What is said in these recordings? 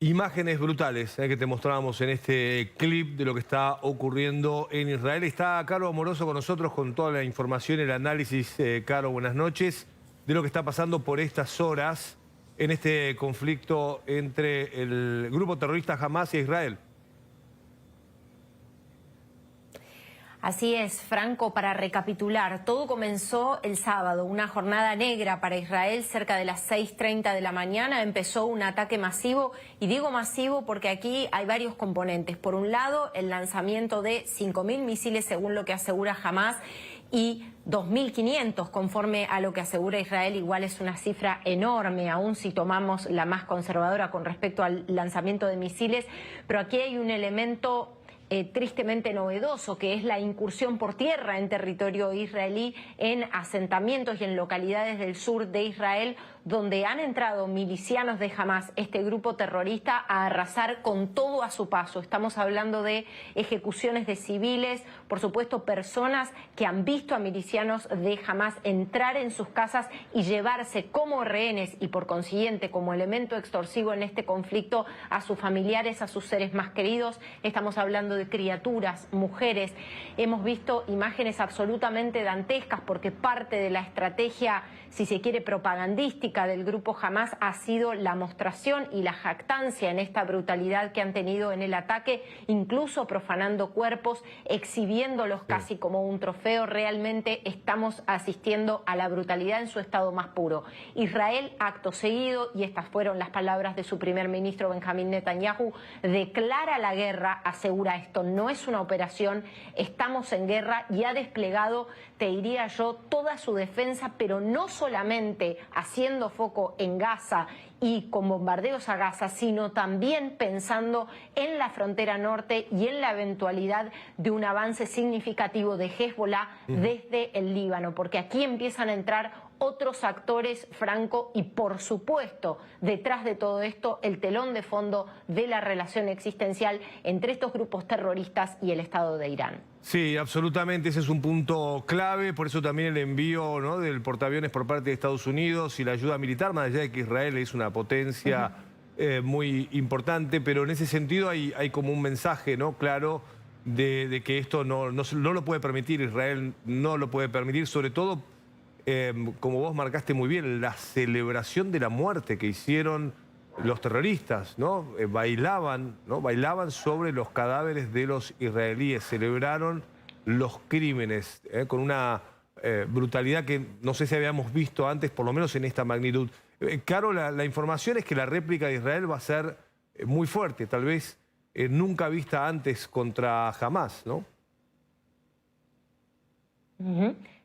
Imágenes brutales que te mostrábamos en este clip de lo que está ocurriendo en Israel. Está Caro Amoroso con nosotros con toda la información y el análisis. Caro, buenas noches. De lo que está pasando por estas horas en este conflicto entre el grupo terrorista Hamas y Israel. Así es, Franco, para recapitular, todo comenzó el sábado, una jornada negra para Israel, cerca de las 6:30 de la mañana, empezó un ataque masivo, y digo masivo porque aquí hay varios componentes. Por un lado, el lanzamiento de 5.000 misiles, según lo que asegura Hamas, y 2.500, conforme a lo que asegura Israel. Igual es una cifra enorme, aún si tomamos la más conservadora con respecto al lanzamiento de misiles, pero aquí hay un elemento tristemente novedoso, que es la incursión por tierra en territorio israelí, en asentamientos y en localidades del sur de Israel, donde han entrado milicianos de Hamas, este grupo terrorista, a arrasar con todo a su paso. Estamos hablando de ejecuciones de civiles, por supuesto personas que han visto a milicianos de Hamas entrar en sus casas y llevarse como rehenes y por consiguiente como elemento extorsivo en este conflicto a sus familiares, a sus seres más queridos. Estamos hablando de criaturas, mujeres. Hemos visto imágenes absolutamente dantescas porque parte de la estrategia, si se quiere, propagandística del grupo Hamas ha sido la mostración y la jactancia en esta brutalidad que han tenido en el ataque, incluso profanando cuerpos, exhibiéndolos casi como un trofeo. Realmente estamos asistiendo a la brutalidad en su estado más puro. Israel, acto seguido, y estas fueron las palabras de su primer ministro Benjamín Netanyahu, declara la guerra, asegura esto no es una operación, estamos en guerra, y ha desplegado, te diría yo, toda su defensa, pero no solamente haciendo foco en Gaza y con bombardeos a Gaza, sino también pensando en la frontera norte y en la eventualidad de un avance significativo de Hezbollah desde el Líbano, porque aquí empiezan a entrar otros actores, Franco, y por supuesto, detrás de todo esto, el telón de fondo de la relación existencial entre estos grupos terroristas y el Estado de Irán. Sí, absolutamente, ese es un punto clave, por eso también el envío, ¿no?, del portaaviones por parte de Estados Unidos y la ayuda militar, más allá de que Israel es una potencia muy importante, pero en ese sentido hay como un mensaje, ¿no?, claro, de que esto no lo puede permitir, Israel no lo puede permitir, sobre todo, como vos marcaste muy bien, la celebración de la muerte que hicieron los terroristas, ¿no? Bailaban sobre los cadáveres de los israelíes, celebraron los crímenes con una brutalidad que no sé si habíamos visto antes, por lo menos en esta magnitud. Caro, la información es que la réplica de Israel va a ser muy fuerte, tal vez nunca vista antes contra Hamas, ¿no?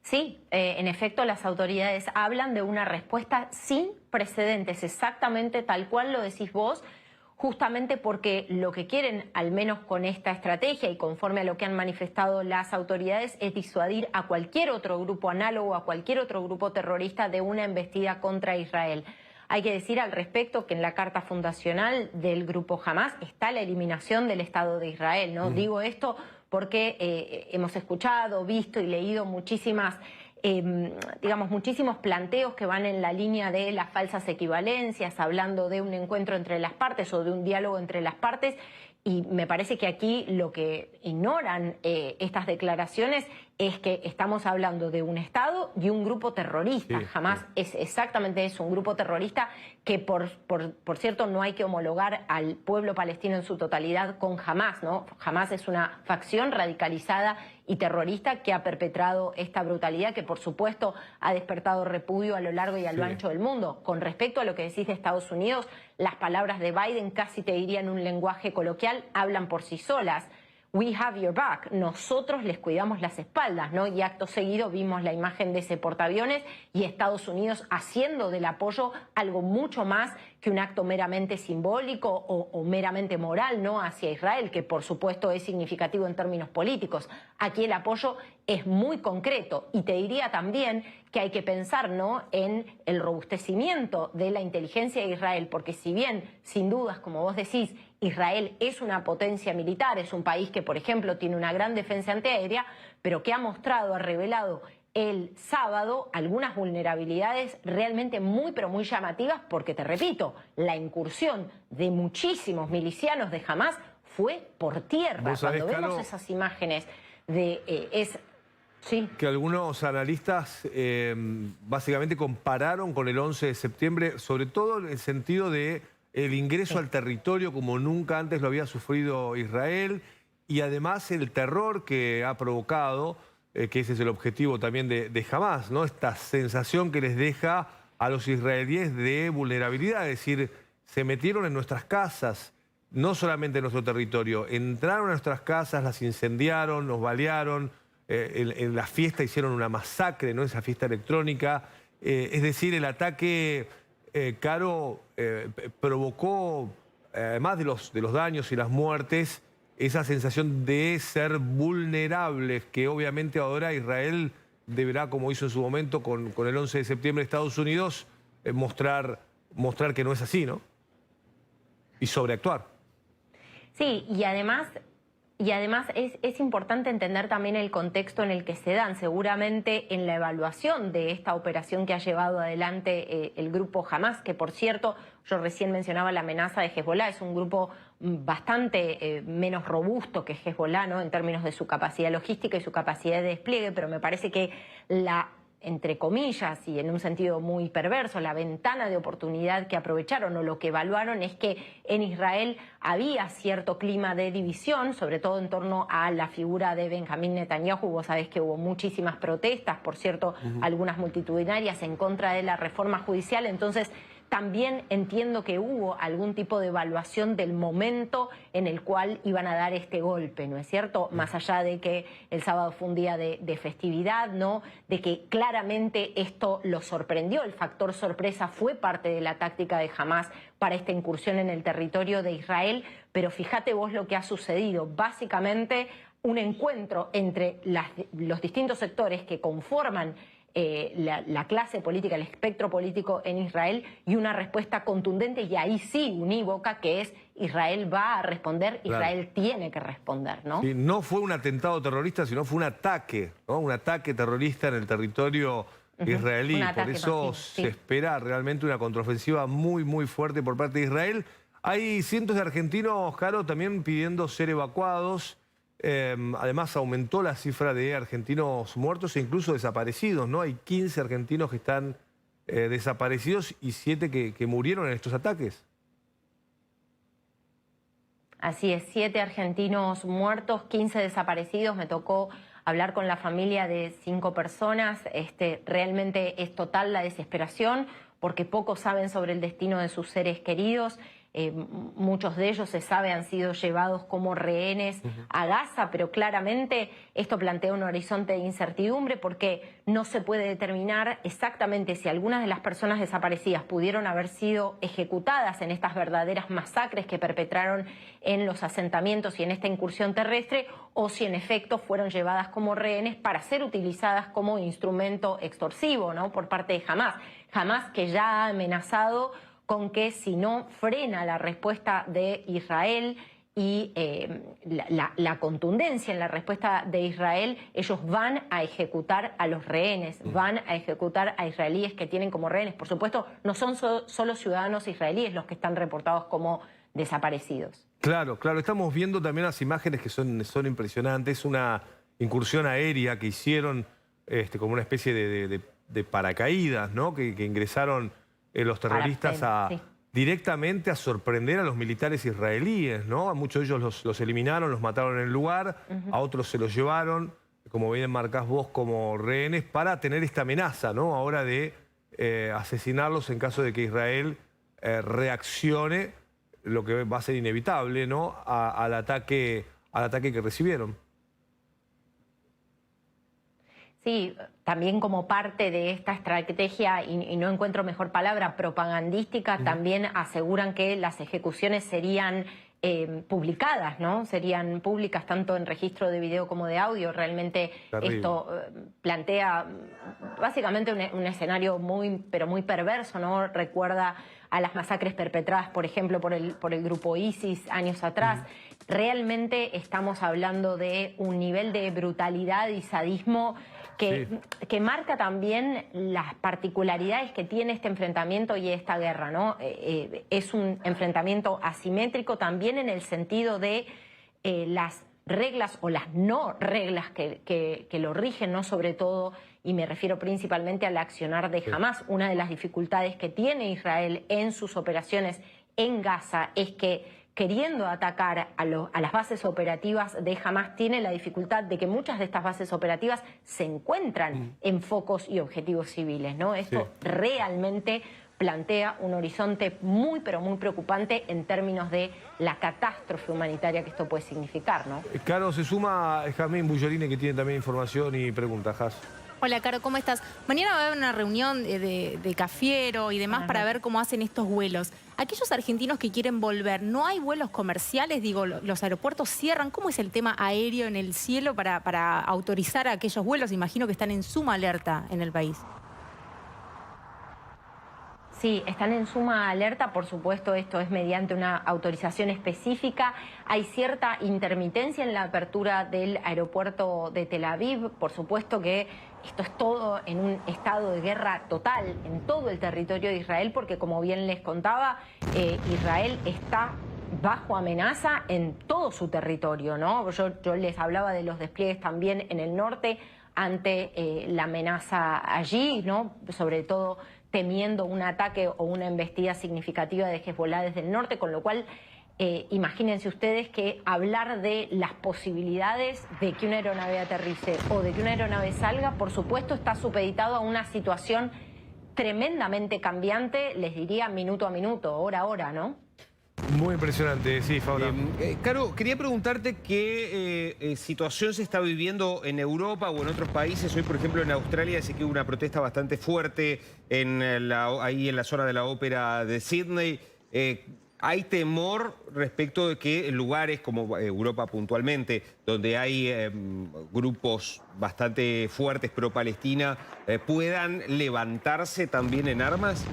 Sí, en efecto, las autoridades hablan de una respuesta sin precedentes, exactamente tal cual lo decís vos, justamente porque lo que quieren, al menos con esta estrategia y conforme a lo que han manifestado las autoridades, es disuadir a cualquier otro grupo análogo, a cualquier otro grupo terrorista de una embestida contra Israel. Hay que decir al respecto que en la carta fundacional del grupo Hamas está la eliminación del Estado de Israel, ¿no? Digo esto porque hemos escuchado, visto y leído muchísimas, muchísimos planteos que van en la línea de las falsas equivalencias, hablando de un encuentro entre las partes o de un diálogo entre las partes, y me parece que aquí lo que ignoran estas declaraciones es que estamos hablando de un Estado y un grupo terrorista. Sí, Hamas es exactamente eso, un grupo terrorista que, por cierto, no hay que homologar al pueblo palestino en su totalidad con Hamas, ¿no? Hamas es una facción radicalizada y terrorista que ha perpetrado esta brutalidad que, por supuesto, ha despertado repudio a lo largo y a lo ancho del mundo. Con respecto a lo que decís de Estados Unidos, las palabras de Biden, casi te diría en un lenguaje coloquial, hablan por sí solas. We have your back, nosotros les cuidamos las espaldas, ¿no? Y acto seguido vimos la imagen de ese portaaviones y Estados Unidos haciendo del apoyo algo mucho más que un acto meramente simbólico o meramente moral, ¿no?, hacia Israel, que por supuesto es significativo en términos políticos. Aquí el apoyo es muy concreto, y te diría también que hay que pensar, ¿no?, en el robustecimiento de la inteligencia de Israel, porque si bien, sin dudas, como vos decís, Israel es una potencia militar, es un país que, por ejemplo, tiene una gran defensa antiaérea, pero que ha mostrado, ha revelado el sábado algunas vulnerabilidades realmente muy pero muy llamativas porque, te repito, la incursión de muchísimos milicianos de Hamás fue por tierra. Cuando vemos esas imágenes de... Sí. Que algunos analistas básicamente compararon con el 11 de septiembre, sobre todo en el sentido de el ingreso al territorio como nunca antes lo había sufrido Israel, y además el terror que ha provocado, que ese es el objetivo también de Hamás, ¿no? Esta sensación que les deja a los israelíes de vulnerabilidad, es decir, se metieron en nuestras casas, no solamente en nuestro territorio, entraron a nuestras casas, las incendiaron, nos balearon, en la fiesta hicieron una masacre, ¿no? Esa fiesta electrónica. Es decir, el ataque, Caro, provocó, además de los daños y las muertes, esa sensación de ser vulnerables, que obviamente ahora Israel deberá, como hizo en su momento con el 11 de septiembre de Estados Unidos, mostrar que no es así, ¿no? Y sobreactuar. Sí, y además es importante entender también el contexto en el que se dan. Seguramente en la evaluación de esta operación que ha llevado adelante el grupo Hamás, que por cierto, yo recién mencionaba la amenaza de Hezbollah, es un grupo bastante menos robusto que Hezbollah, ¿no?, en términos de su capacidad logística y su capacidad de despliegue, pero me parece que entre comillas, y en un sentido muy perverso, la ventana de oportunidad que aprovecharon o lo que evaluaron es que en Israel había cierto clima de división, sobre todo en torno a la figura de Benjamín Netanyahu. Vos sabés que hubo muchísimas protestas, por cierto, algunas multitudinarias en contra de la reforma judicial, entonces también entiendo que hubo algún tipo de evaluación del momento en el cual iban a dar este golpe, ¿no es cierto? Más allá de que el sábado fue un día de festividad, ¿no?, de que claramente esto lo sorprendió, el factor sorpresa fue parte de la táctica de Hamás para esta incursión en el territorio de Israel, pero fíjate vos lo que ha sucedido, básicamente un encuentro entre los distintos sectores que conforman la clase política, el espectro político en Israel, y una respuesta contundente y ahí sí unívoca, que es Israel va a responder, Israel tiene que responder, ¿no? Sí, no fue un atentado terrorista, sino fue un ataque, ¿no? Un ataque terrorista en el territorio israelí. Por eso se espera realmente una contraofensiva muy, muy fuerte por parte de Israel. Hay cientos de argentinos, Caro, también pidiendo ser evacuados. Además aumentó la cifra de argentinos muertos e incluso desaparecidos, ¿no? Hay 15 argentinos que están desaparecidos y 7 que murieron en estos ataques. Así es, 7 argentinos muertos, 15 desaparecidos. Me tocó hablar con la familia de 5 personas. Realmente es total la desesperación porque pocos saben sobre el destino de sus seres queridos. Muchos de ellos, se sabe, han sido llevados como rehenes a Gaza, pero claramente esto plantea un horizonte de incertidumbre porque no se puede determinar exactamente si algunas de las personas desaparecidas pudieron haber sido ejecutadas en estas verdaderas masacres que perpetraron en los asentamientos y en esta incursión terrestre, o si en efecto fueron llevadas como rehenes para ser utilizadas como instrumento extorsivo, ¿no?, por parte de Hamás. Hamás, que ya ha amenazado con que si no frena la respuesta de Israel y la contundencia en la respuesta de Israel, ellos van a ejecutar a los rehenes, van a ejecutar a israelíes que tienen como rehenes. Por supuesto, no son solo ciudadanos israelíes los que están reportados como desaparecidos. Claro, claro. Estamos viendo también las imágenes que son impresionantes. Una incursión aérea que hicieron como una especie de paracaídas, ¿no?, que ingresaron los terroristas directamente a sorprender a los militares israelíes, ¿no? A muchos de ellos los eliminaron, los mataron en el lugar, a otros se los llevaron, como bien marcás vos, como rehenes, para tener esta amenaza, ¿no?, ahora de asesinarlos en caso de que Israel reaccione, lo que va a ser inevitable, ¿no?, al ataque que recibieron. Sí, también como parte de esta estrategia, y no encuentro mejor palabra, propagandística, también aseguran que las ejecuciones serían publicadas, ¿no? Serían públicas tanto en registro de video como de audio. Realmente esto plantea básicamente un escenario muy, pero muy perverso, ¿no? Recuerda a las masacres perpetradas, por ejemplo, por el grupo ISIS años atrás. Realmente estamos hablando de un nivel de brutalidad y sadismo que marca también las particularidades que tiene este enfrentamiento y esta guerra, ¿no? Es un enfrentamiento asimétrico también en el sentido de las reglas o las no reglas que lo rigen, ¿no? Sobre todo, y me refiero principalmente al accionar de Hamás. Una de las dificultades que tiene Israel en sus operaciones en Gaza es que, queriendo atacar a las bases operativas de Hamás, tiene la dificultad de que muchas de estas bases operativas se encuentran en focos y objetivos civiles, ¿no? Esto realmente plantea un horizonte muy, pero muy preocupante en términos de la catástrofe humanitaria que esto puede significar, ¿no? Caro, se suma Jazmín Bullorini, que tiene también información y preguntas. Jas. Hola, Caro, ¿cómo estás? Mañana va a haber una reunión de Cafiero y demás para ver cómo hacen estos vuelos. Aquellos argentinos que quieren volver, ¿no hay vuelos comerciales? Digo, los aeropuertos cierran. ¿Cómo es el tema aéreo en el cielo para autorizar a aquellos vuelos? Imagino que están en suma alerta en el país. Sí, están en suma alerta, por supuesto, esto es mediante una autorización específica. Hay cierta intermitencia en la apertura del aeropuerto de Tel Aviv. Por supuesto que esto es todo en un estado de guerra total en todo el territorio de Israel, porque como bien les contaba, Israel está bajo amenaza en todo su territorio, ¿no? Yo les hablaba de los despliegues también en el norte ante la amenaza allí, ¿no? Sobre todo temiendo un ataque o una embestida significativa de Hezbollah desde el norte, con lo cual imagínense ustedes que hablar de las posibilidades de que una aeronave aterrice o de que una aeronave salga, por supuesto está supeditado a una situación tremendamente cambiante, les diría minuto a minuto, hora a hora, ¿no? Muy impresionante, sí, Fabra. Caro, quería preguntarte qué situación se está viviendo en Europa o en otros países. Hoy, por ejemplo, en Australia sé que hubo una protesta bastante fuerte ahí en la zona de la ópera de Sydney. ¿Hay temor respecto de que en lugares como Europa puntualmente, donde hay grupos bastante fuertes pro-Palestina, puedan levantarse también en armas?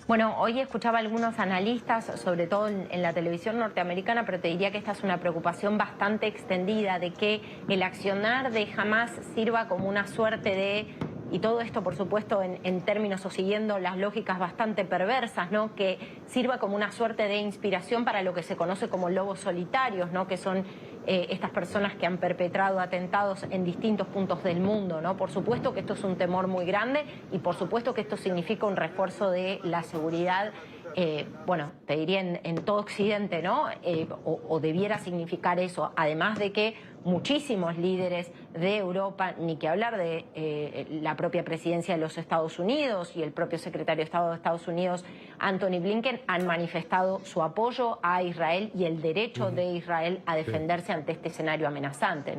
Bueno, hoy escuchaba a algunos analistas, sobre todo en la televisión norteamericana, pero te diría que esta es una preocupación bastante extendida de que el accionar de Hamás sirva como una suerte de, y todo esto por supuesto en términos o siguiendo las lógicas bastante perversas, ¿no? Que sirva como una suerte de inspiración para lo que se conoce como lobos solitarios, ¿no? Que son estas personas que han perpetrado atentados en distintos puntos del mundo, ¿no? Por supuesto que esto es un temor muy grande y por supuesto que esto significa un refuerzo de la seguridad, bueno, te diría en todo Occidente, ¿no? O debiera significar eso, además de que muchísimos líderes de Europa, ni que hablar de la propia presidencia de los Estados Unidos y el propio secretario de Estado de Estados Unidos, Anthony Blinken, han manifestado su apoyo a Israel y el derecho de Israel a defenderse ante este escenario amenazante, ¿no?